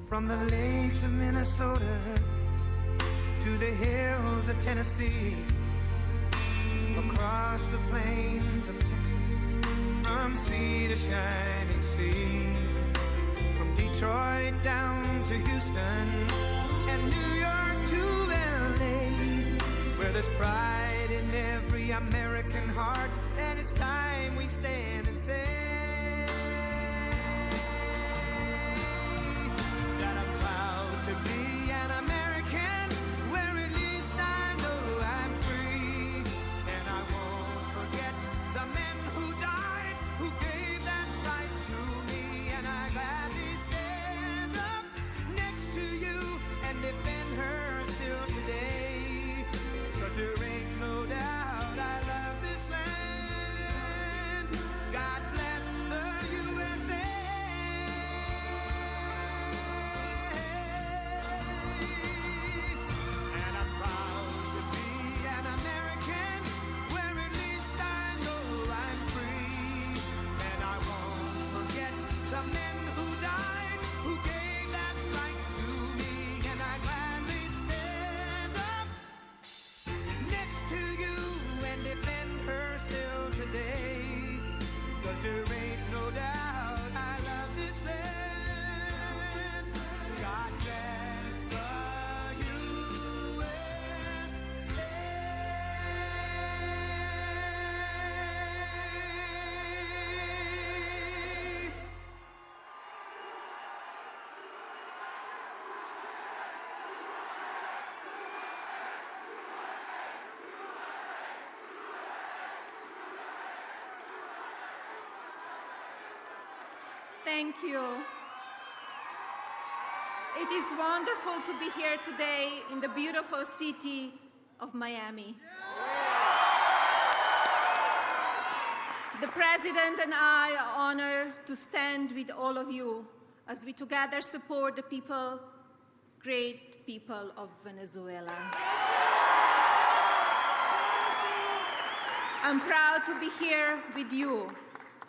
From the lakes of Minnesota to the hills of Tennessee, across the plains of Texas, from sea to shining sea, from Detroit down to Houston and New York to LA, where there's pride in every American heart, and it's time we stand and say that I'm proud to be an American, where at least I know I'm free, and I won't forget the men who died, who gave that right to me, and I gladly stand up next to you and defend her still today, 'cause there ain't no doubt I love this land. God bless the USA. And I'm proud to be an American, where at least I know I'm free, and I won't forget the men who died, who gave that right to me, and I gladly stand up next to you and defend her still today, 'cause there ain't no doubt I love this land. God bless the USA. Thank you. It is wonderful to be here today in the beautiful city of Miami. The President and I are honored to stand with all of you as we together support the people, great people of Venezuela. I'm proud to be here with you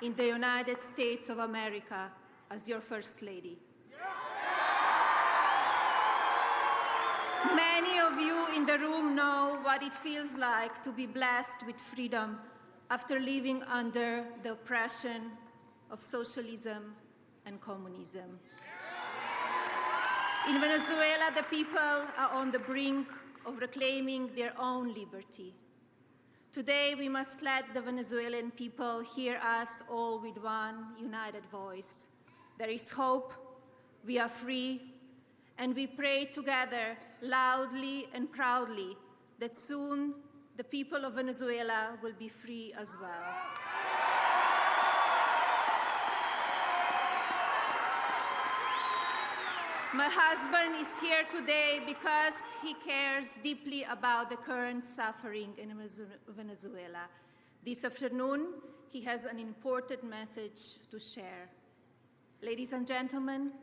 in the United States of America as your First Lady. Many of you in the room know what it feels like to be blessed with freedom after living under the oppression of socialism and communism. In Venezuela, the people are on the brink of reclaiming their own liberty. Today, we must let the Venezuelan people hear us all with one united voice. There is hope, we are free, and we pray together loudly and proudly that soon the people of Venezuela will be free as well. My husband is here today because he cares deeply about the current suffering in Venezuela. This afternoon, he has an important message to share. Ladies and gentlemen,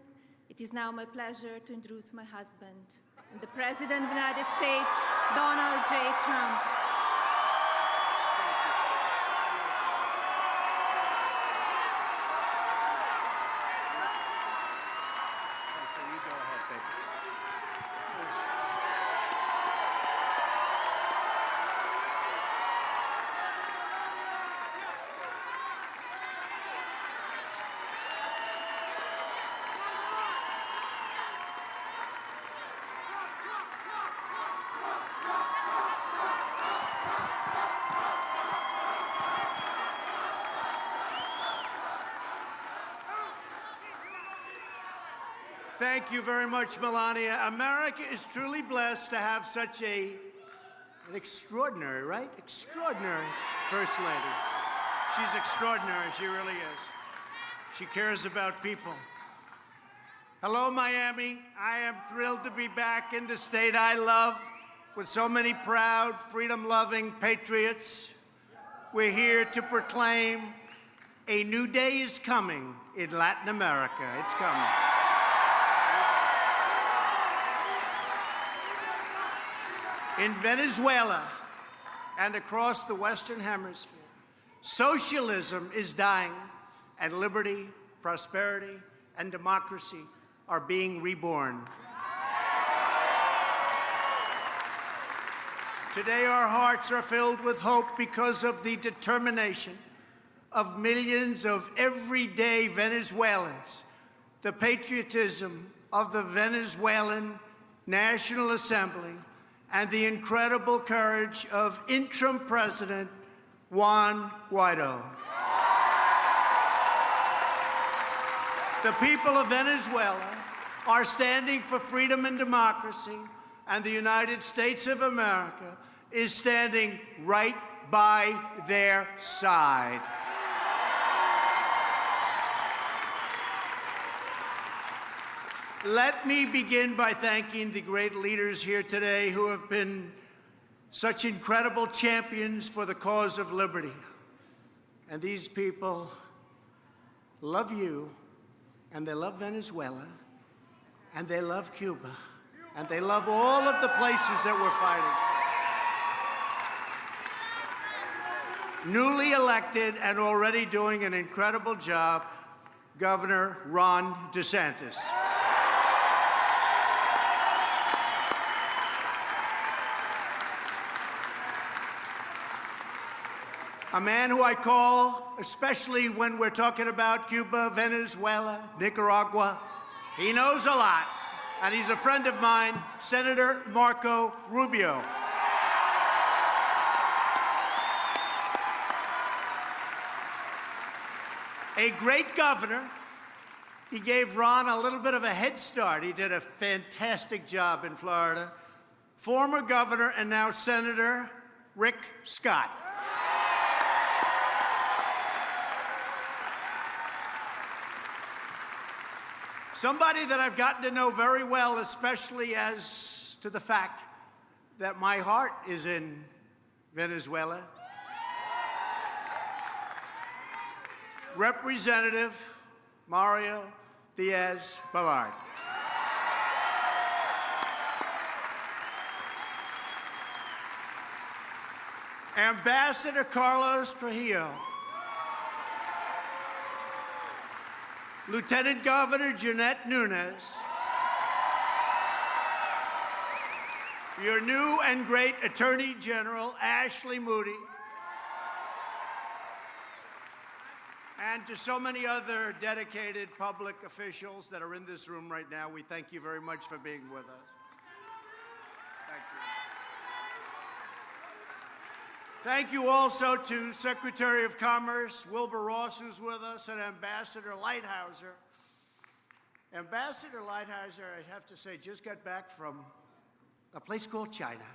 it is now my pleasure to introduce my husband, the President of the United States, Donald J. Trump. Thank you very much, Melania. America is truly blessed to have such an extraordinary, right? Extraordinary First Lady. She's extraordinary, she really is. She cares about people. Hello, Miami. I am thrilled to be back in the state I love with so many proud, freedom-loving patriots. We're here to proclaim a new day is coming in Latin America. It's coming. In Venezuela and across the Western Hemisphere, socialism is dying, and liberty, prosperity, and democracy are being reborn. Today, our hearts are filled with hope because of the determination of millions of everyday Venezuelans, the patriotism of the Venezuelan National Assembly, and the incredible courage of interim President Juan Guaido. The people of Venezuela are standing for freedom and democracy, and the United States of America is standing right by their side. Let me begin by thanking the great leaders here today who have been such incredible champions for the cause of liberty. And these people love you, and they love Venezuela, and they love Cuba, and they love all of the places that we're fighting. Newly elected and already doing an incredible job, Governor Ron DeSantis. A man who I call, especially when we're talking about Cuba, Venezuela, Nicaragua, he knows a lot, and he's a friend of mine, Senator Marco Rubio. A great governor. He gave Ron a little bit of a head start. He did a fantastic job in Florida. Former governor and now Senator Rick Scott. Somebody that I've gotten to know very well, especially as to the fact that my heart is in Venezuela. Representative Mario Diaz-Balart. Ambassador Carlos Trujillo. Lieutenant Governor Jeanette Nunes. Your new and great Attorney General, Ashley Moody. And to so many other dedicated public officials that are in this room right now, we thank you very much for being with us. Thank you. Thank you also to Secretary of Commerce Wilbur Ross, who's with us, and Ambassador Lighthizer. Ambassador Lighthizer, I have to say, just got back from a place called China.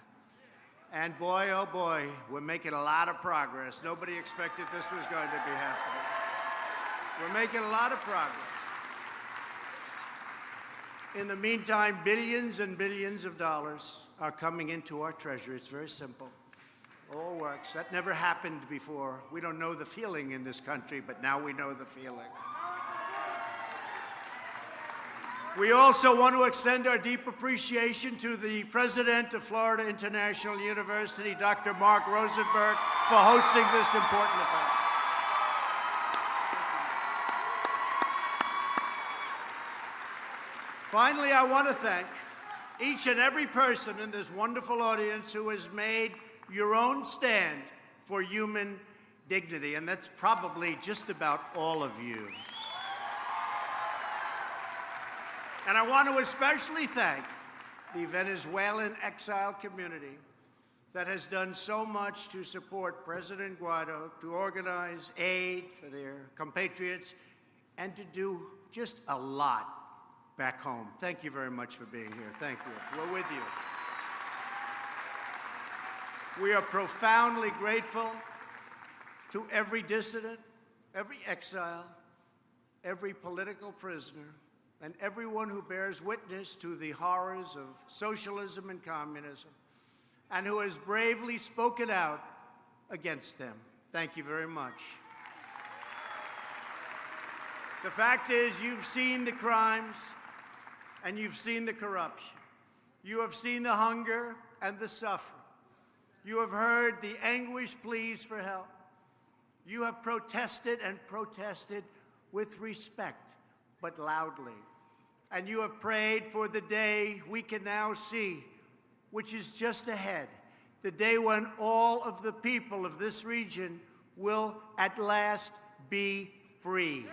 And boy, oh boy, we're making a lot of progress. Nobody expected this was going to be happening. We're making a lot of progress. In the meantime, billions and billions of dollars are coming into our treasury. It's very simple. All works. That never happened before. We don't know the feeling in this country, but now we know the feeling. We also want to extend our deep appreciation to the president of Florida International University, Dr. Mark Rosenberg, for hosting this important event. Finally, I want to thank each and every person in this wonderful audience who has made your own stand for human dignity, and that's probably just about all of you. And I want to especially thank the Venezuelan exile community that has done so much to support President Guaido, to organize aid for their compatriots, and to do just a lot back home. Thank you very much for being here. Thank you. We're with you. We are profoundly grateful to every dissident, every exile, every political prisoner, and everyone who bears witness to the horrors of socialism and communism, and who has bravely spoken out against them. Thank you very much. The fact is, you've seen the crimes, and you've seen the corruption. You have seen the hunger and the suffering. You have heard the anguished pleas for help. You have protested and protested with respect, but loudly. and you have prayed for the day we can now see, which is just ahead, the day when all of the people of this region will at last be free.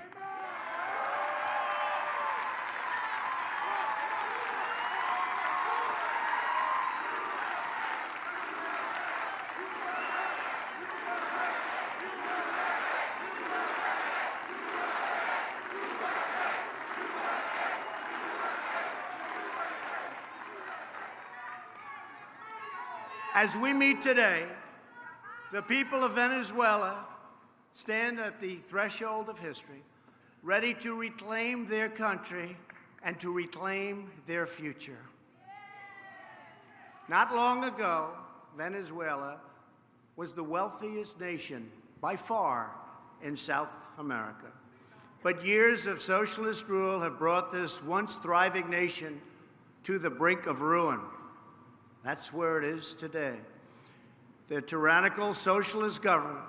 As we meet today, the people of Venezuela stand at the threshold of history, ready to reclaim their country and to reclaim their future. Not long ago, Venezuela was the wealthiest nation by far in South America. But years of socialist rule have brought this once thriving nation to the brink of ruin. That's where it is today. The tyrannical socialist government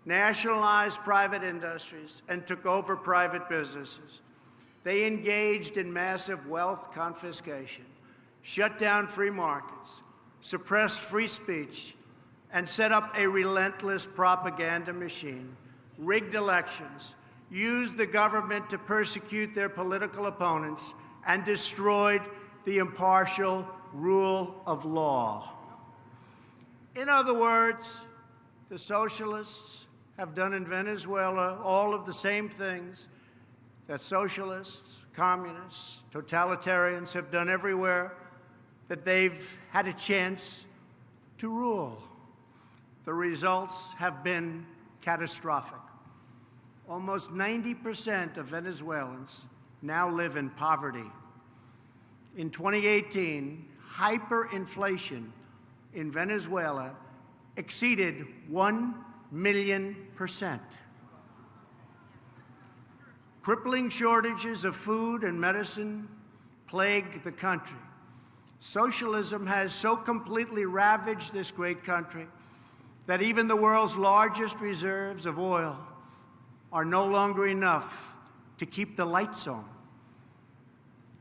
nationalized private industries and took over private businesses. They engaged in massive wealth confiscation, shut down free markets, suppressed free speech, and set up a relentless propaganda machine, rigged elections, used the government to persecute their political opponents, and destroyed the impartial rule of law. In other words, the socialists have done in Venezuela all of the same things that socialists, communists, totalitarians have done everywhere that they've had a chance to rule. The results have been catastrophic. Almost 90% of Venezuelans now live in poverty. In 2018, hyperinflation in Venezuela exceeded 1 million%. Crippling shortages of food and medicine plague the country. Socialism has so completely ravaged this great country that even the world's largest reserves of oil are no longer enough to keep the lights on.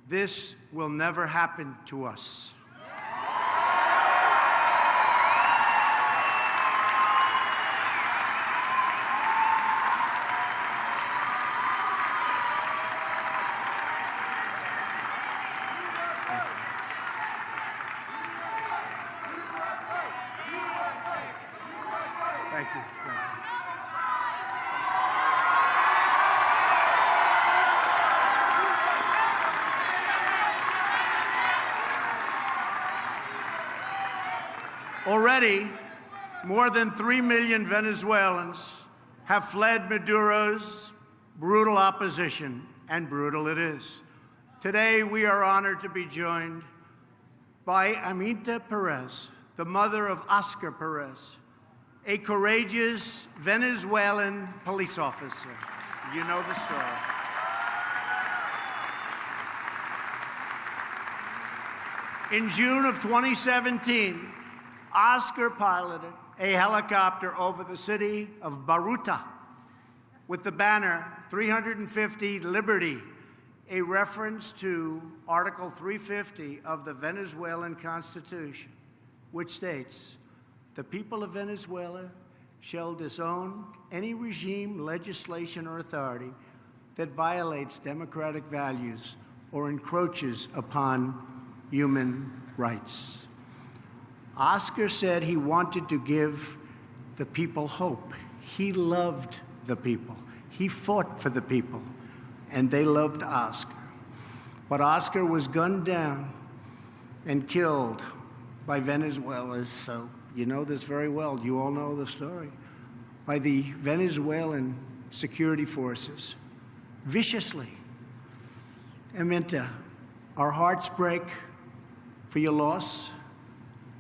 This will never happen to us. Thank you. Already, more than 3 million Venezuelans have fled Maduro's brutal opposition, and brutal it is. Today, we are honored to be joined by Amita Perez, the mother of Oscar Perez, a courageous Venezuelan police officer. You know the story. In June of 2017, Oscar piloted a helicopter over the city of Baruta with the banner 350 Liberty, a reference to Article 350 of the Venezuelan Constitution, which states, "The people of Venezuela shall disown any regime, legislation, or authority that violates democratic values or encroaches upon human rights." Oscar said he wanted to give the people hope. He loved the people. He fought for the people, and they loved Oscar. But Oscar was gunned down and killed by Venezuelans, so you know this very well. You all know the story. By the Venezuelan security forces, viciously. Aminta, our hearts break for your loss.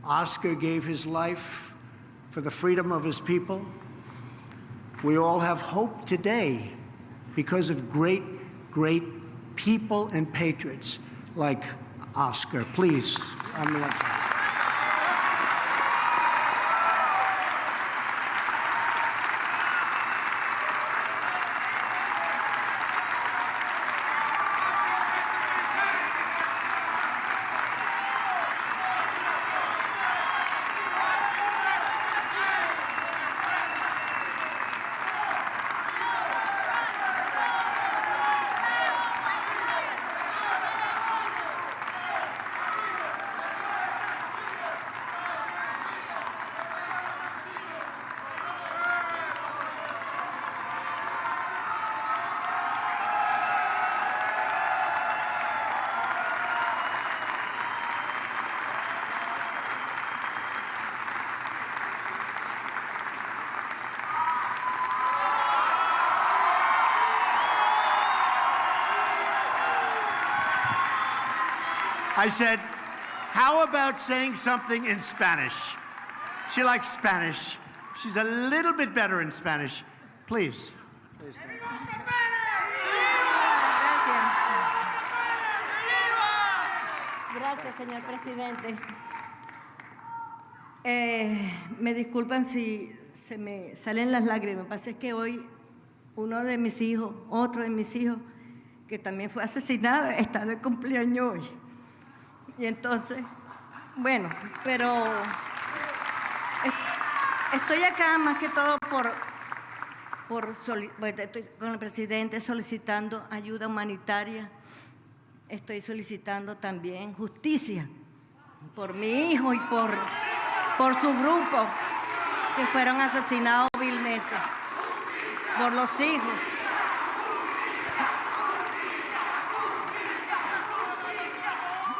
Oscar gave his life for the freedom of his people. We all have hope today because of great, great people and patriots like Oscar. Please, Aminta. I said, how about saying something in Spanish? She likes Spanish. She's a little bit better in Spanish. Please. Please. Gracias, señor presidente. Me disculpan si se me salen las lágrimas. Lo que pasa es que hoy otro de mis hijos, que también fue asesinado, está de cumpleaños hoy. Y entonces, bueno, pero estoy acá más que todo estoy con el presidente solicitando ayuda humanitaria. Estoy solicitando también justicia por mi hijo y por su grupo que fueron asesinados vilmente, por los hijos.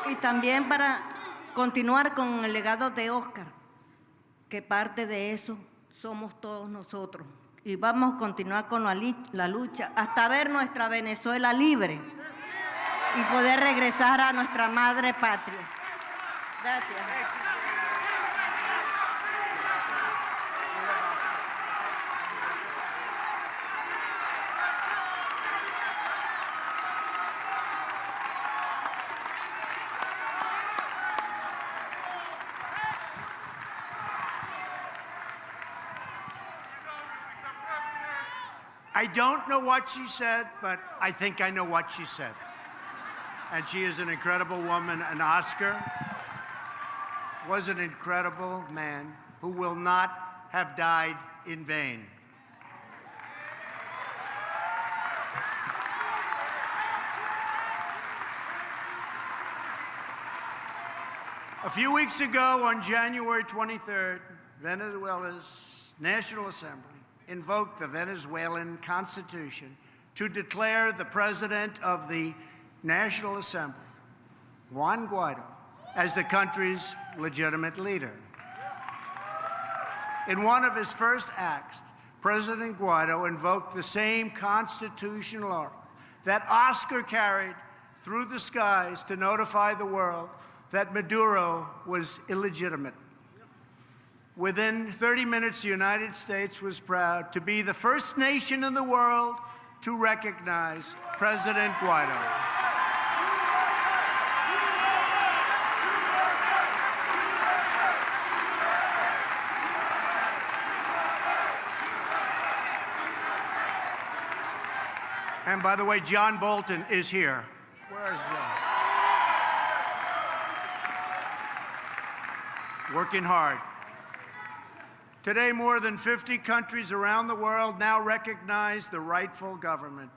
Y también para continuar con el legado de Oscar, que parte de eso somos todos nosotros. Y vamos a continuar con la lucha hasta ver nuestra Venezuela libre y poder regresar a nuestra madre patria. Gracias. I don't know what she said, but I think I know what she said. And she is an incredible woman, and Oscar was an incredible man who will not have died in vain. A few weeks ago, on January 23rd, Venezuela's National Assembly invoked the Venezuelan Constitution to declare the President of the National Assembly, Juan Guaido, as the country's legitimate leader. In one of his first acts, President Guaido invoked the same constitutional oracle that Oscar carried through the skies to notify the world that Maduro was illegitimate. Within 30 minutes, the United States was proud to be the first nation in the world to recognize President Guaido. And by the way, John Bolton is here. Where is John? Working hard. Today, more than 50 countries around the world now recognize the rightful government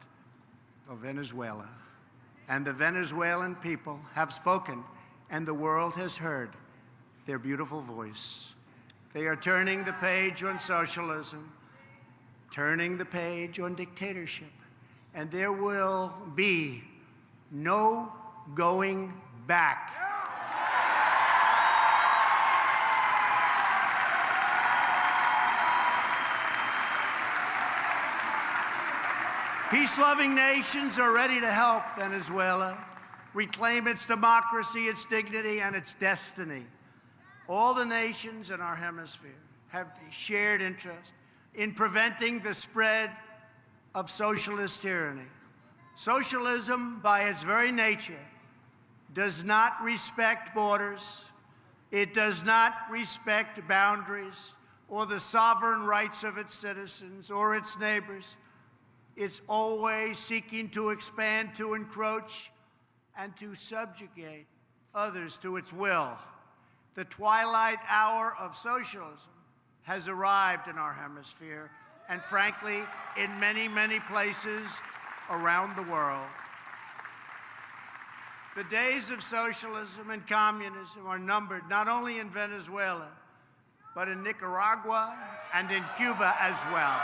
of Venezuela. And the Venezuelan people have spoken, and the world has heard their beautiful voice. They are turning the page on socialism, turning the page on dictatorship, and there will be no going back. Peace-loving nations are ready to help Venezuela reclaim its democracy, its dignity, and its destiny. All the nations in our hemisphere have a shared interest in preventing the spread of socialist tyranny. Socialism, by its very nature, does not respect borders. It does not respect boundaries or the sovereign rights of its citizens or its neighbors. It's always seeking to expand, to encroach, and to subjugate others to its will. The twilight hour of socialism has arrived in our hemisphere, and frankly, in many, many places around the world. The days of socialism and communism are numbered not only in Venezuela, but in Nicaragua and in Cuba as well.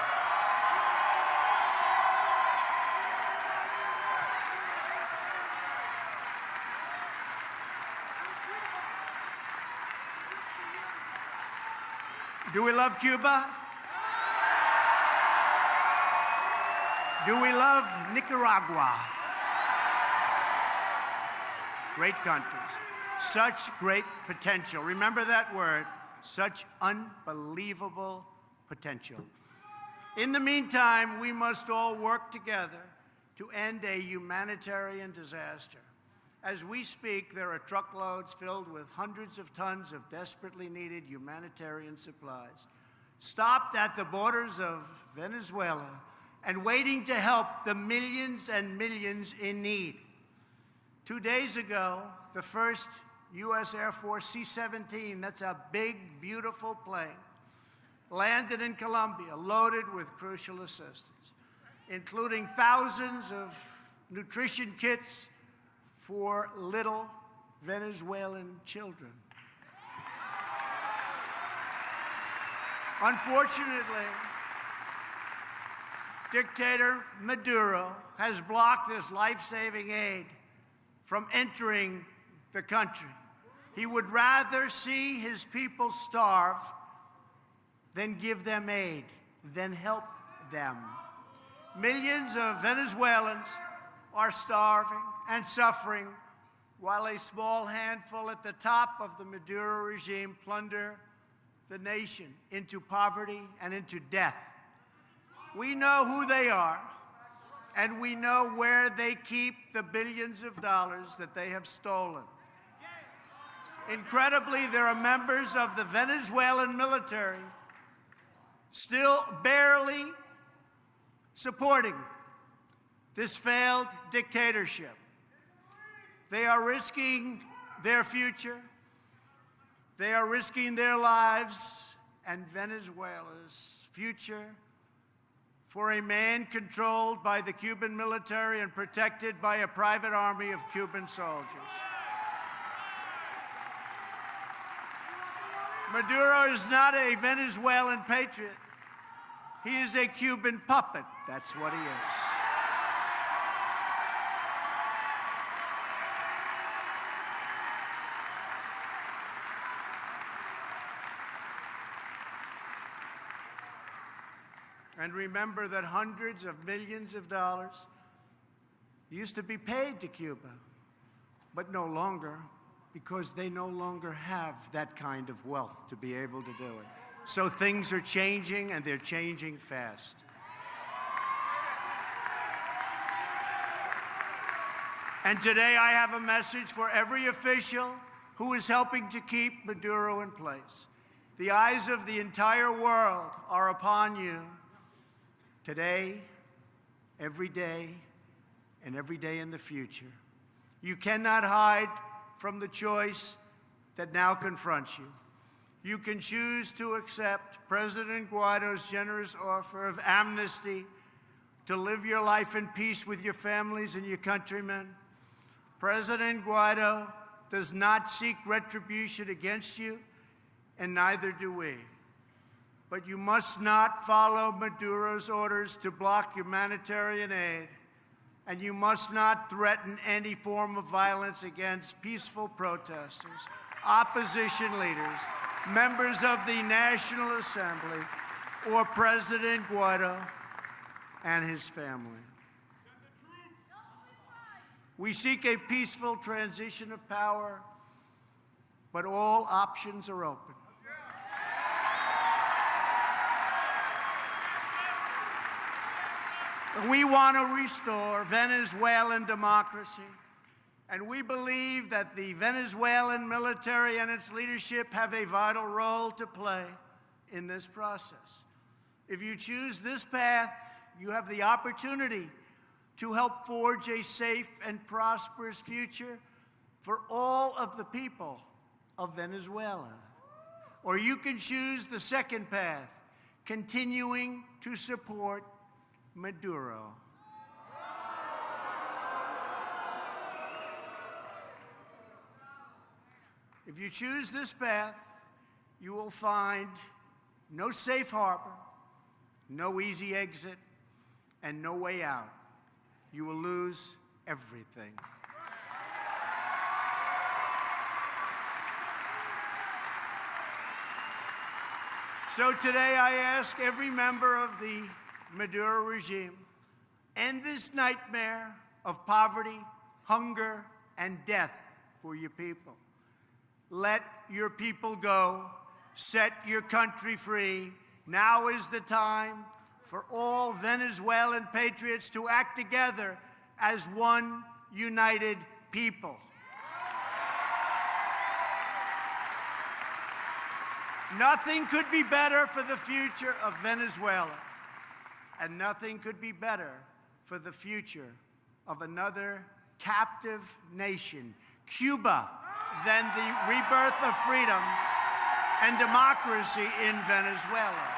Do we love Cuba? Do we love Nicaragua? great countries. Such great potential. Remember that word, such unbelievable potential. In the meantime, we must all work together to end a humanitarian disaster. As we speak, there are truckloads filled with hundreds of tons of desperately needed humanitarian supplies, stopped at the borders of Venezuela and waiting to help the millions and millions in need. 2 days ago, the first U.S. Air Force C-17, that's a big, beautiful plane, landed in Colombia, loaded with crucial assistance, including thousands of nutrition kits for little Venezuelan children. Unfortunately, dictator Maduro has blocked this life-saving aid from entering the country. He would rather see his people starve than give them aid, than help them. Millions of Venezuelans are starving and suffering, while a small handful at the top of the Maduro regime plunder the nation into poverty and into death. We know who they are, and we know where they keep the billions of dollars that they have stolen. Incredibly, there are members of the Venezuelan military still barely supporting this failed dictatorship. They are risking their future. They are risking their lives and Venezuela's future for a man controlled by the Cuban military and protected by a private army of Cuban soldiers. Maduro is not a Venezuelan patriot. He is a Cuban puppet. That's what he is. And remember that hundreds of millions of dollars used to be paid to Cuba, but no longer, because they no longer have that kind of wealth to be able to do it. So things are changing, and they're changing fast. And today I have a message for every official who is helping to keep Maduro in place. The eyes of the entire world are upon you today, every day, and every day in the future. You cannot hide from the choice that now confronts you. You can choose to accept President Guaido's generous offer of amnesty to live your life in peace with your families and your countrymen. President Guaido does not seek retribution against you, and neither do we. But you must not follow Maduro's orders to block humanitarian aid, and you must not threaten any form of violence against peaceful protesters, opposition leaders, members of the National Assembly, or President Guaido and his family. We seek a peaceful transition of power, but all options are open. We want to restore Venezuelan democracy, and we believe that the Venezuelan military and its leadership have a vital role to play in this process. If you choose this path, you have the opportunity to help forge a safe and prosperous future for all of the people of Venezuela. Or you can choose the second path, continuing to support Maduro. If you choose this path, you will find no safe harbor, no easy exit, and no way out. You will lose everything. So today I ask every member of the Maduro regime, end this nightmare of poverty, hunger, and death for your people. Let your people go. Set your country free. Now is the time for all Venezuelan patriots to act together as one united people. Nothing could be better for the future of Venezuela, and nothing could be better for the future of another captive nation, Cuba, than the rebirth of freedom and democracy in Venezuela.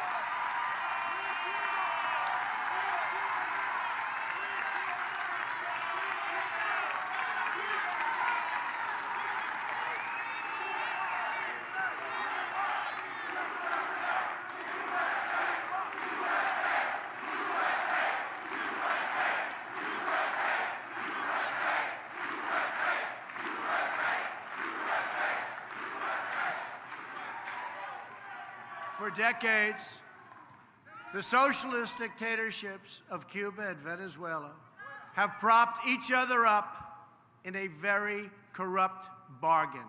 For decades, the socialist dictatorships of Cuba and Venezuela have propped each other up in a very corrupt bargain.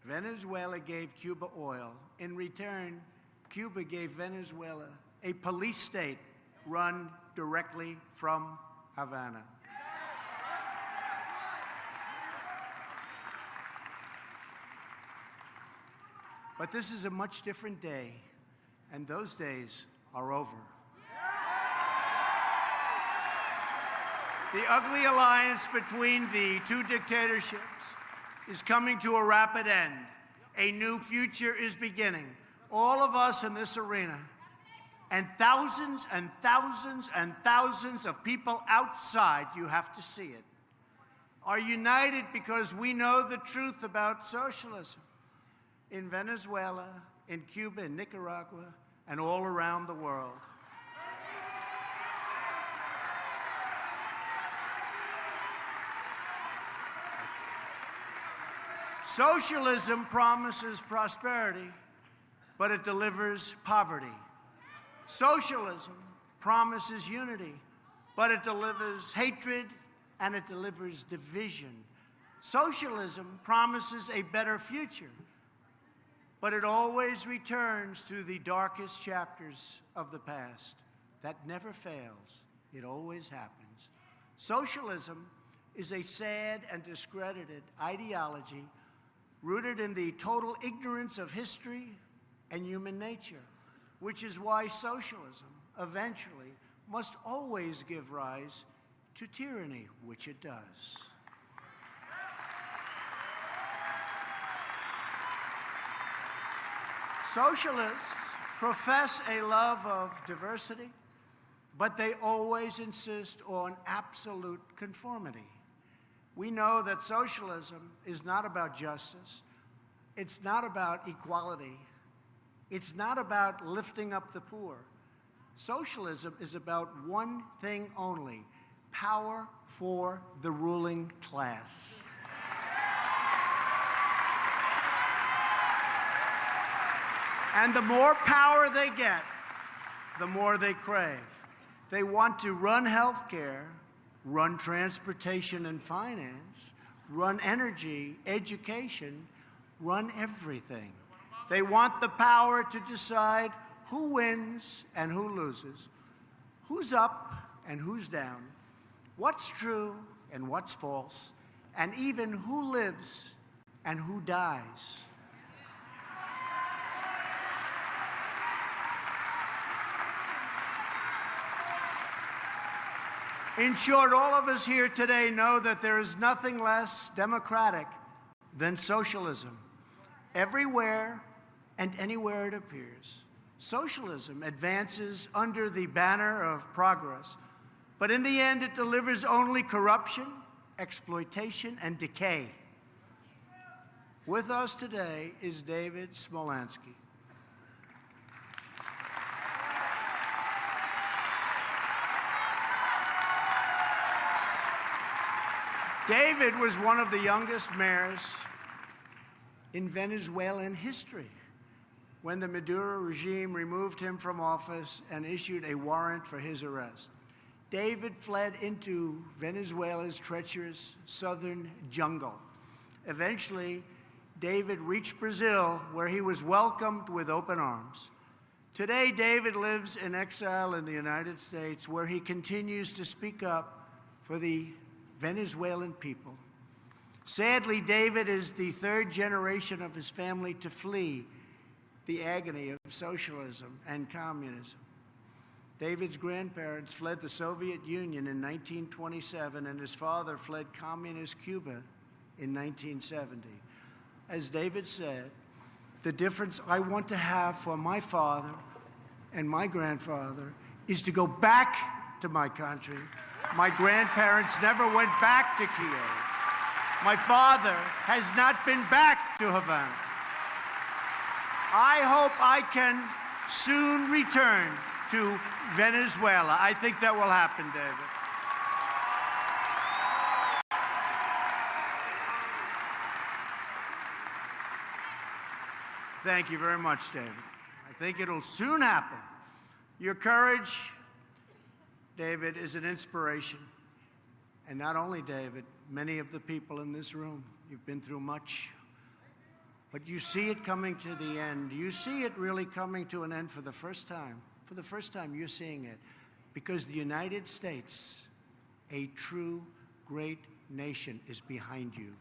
Venezuela gave Cuba oil. In return, Cuba gave Venezuela a police state run directly from Havana. But this is a much different day, and those days are over. The ugly alliance between the two dictatorships is coming to a rapid end. A new future is beginning. All of us in this arena, and thousands and thousands and thousands of people outside, you have to see it, are united because we know the truth about socialism. In Venezuela, in Cuba, in Nicaragua, and all around the world. Socialism promises prosperity, but it delivers poverty. Socialism promises unity, but it delivers hatred and it delivers division. Socialism promises a better future, but it always returns to the darkest chapters of the past. That never fails. It always happens. Socialism is a sad and discredited ideology rooted in the total ignorance of history and human nature, which is why socialism eventually must always give rise to tyranny, which it does. Socialists profess a love of diversity, but they always insist on absolute conformity. We know that socialism is not about justice. It's not about equality. It's not about lifting up the poor. Socialism is about one thing only: power for the ruling class. And the more power they get, the more they crave. They want to run healthcare, run transportation and finance, run energy, education, run everything. They want the power to decide who wins and who loses, who's up and who's down, what's true and what's false, and even who lives and who dies. In short, all of us here today know that there is nothing less democratic than socialism. Everywhere and anywhere it appears, socialism advances under the banner of progress, but in the end it delivers only corruption, exploitation, and decay. With us today is David Smolansky. David was one of the youngest mayors in Venezuelan history when the Maduro regime removed him from office and issued a warrant for his arrest. David fled into Venezuela's treacherous southern jungle. Eventually, David reached Brazil, where he was welcomed with open arms. Today, David lives in exile in the United States, where he continues to speak up for the Venezuelan people. Sadly, David is the third generation of his family to flee the agony of socialism and communism. David's grandparents fled the Soviet Union in 1927, and his father fled communist Cuba in 1970. As David said, the difference I want to have for my father and my grandfather is to go back to my country. My grandparents never went back to Kiev. My father has not been back to Havana. I hope I can soon return to Venezuela. I think that will happen, David. Thank you very much, David. I think it'll soon happen. Your courage, David, is an inspiration. And not only David, many of the people in this room, you've been through much. But you see it coming to the end. You see it really coming to an end for the first time. For the first time, you're seeing it. Because the United States, a true great nation, is behind you.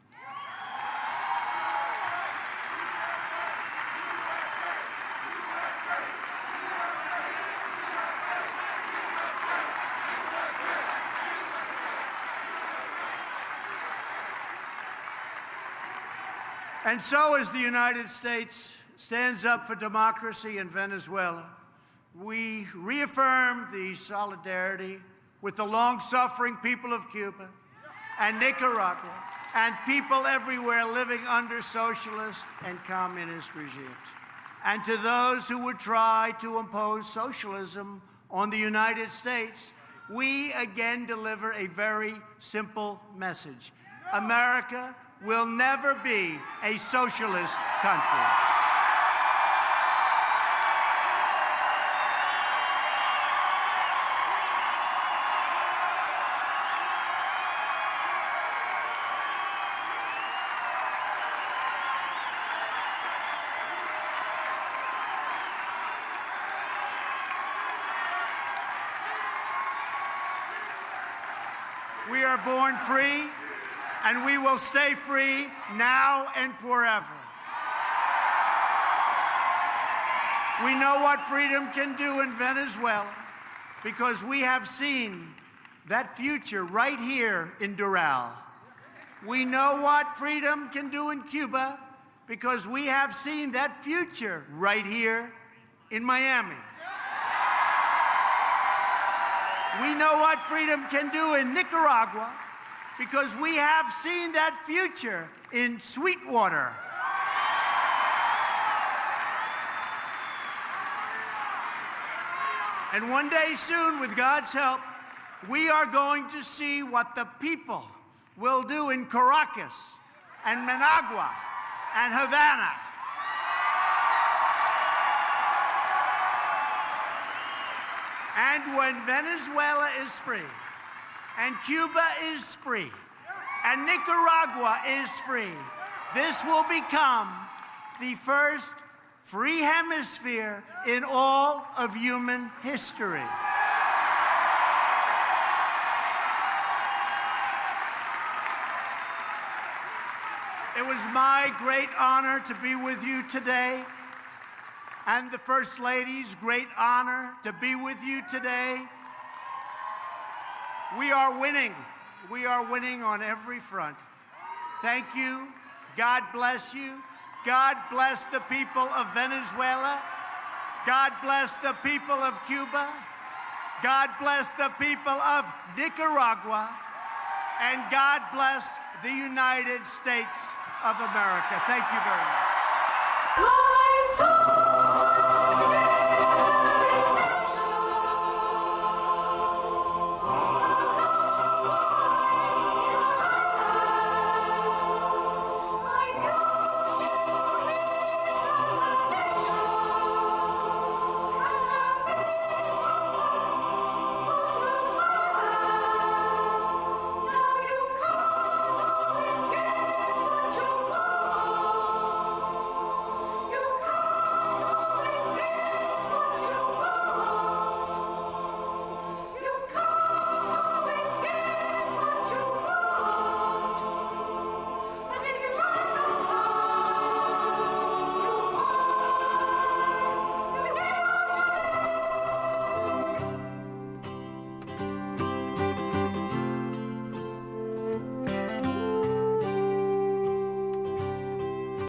And so as the United States stands up for democracy in Venezuela, we reaffirm the solidarity with the long-suffering people of Cuba and Nicaragua and people everywhere living under socialist and communist regimes. And to those who would try to impose socialism on the United States, we again deliver a very simple message. America will never be a socialist country. We are born free, and we will stay free now and forever. We know what freedom can do in Venezuela because we have seen that future right here in Doral. We know what freedom can do in Cuba because we have seen that future right here in Miami. We know what freedom can do in Nicaragua because we have seen that future in Sweetwater. And one day soon, with God's help, we are going to see what the people will do in Caracas and Managua and Havana. And when Venezuela is free, and Cuba is free, and Nicaragua is free, this will become the first free hemisphere in all of human history. It was my great honor to be with you today, and the First Lady's great honor to be with you today. We are winning. We are winning on every front. Thank you. God bless you. God bless the people of Venezuela. God bless the people of Cuba. God bless the people of Nicaragua. And God bless the United States of America. Thank you very much.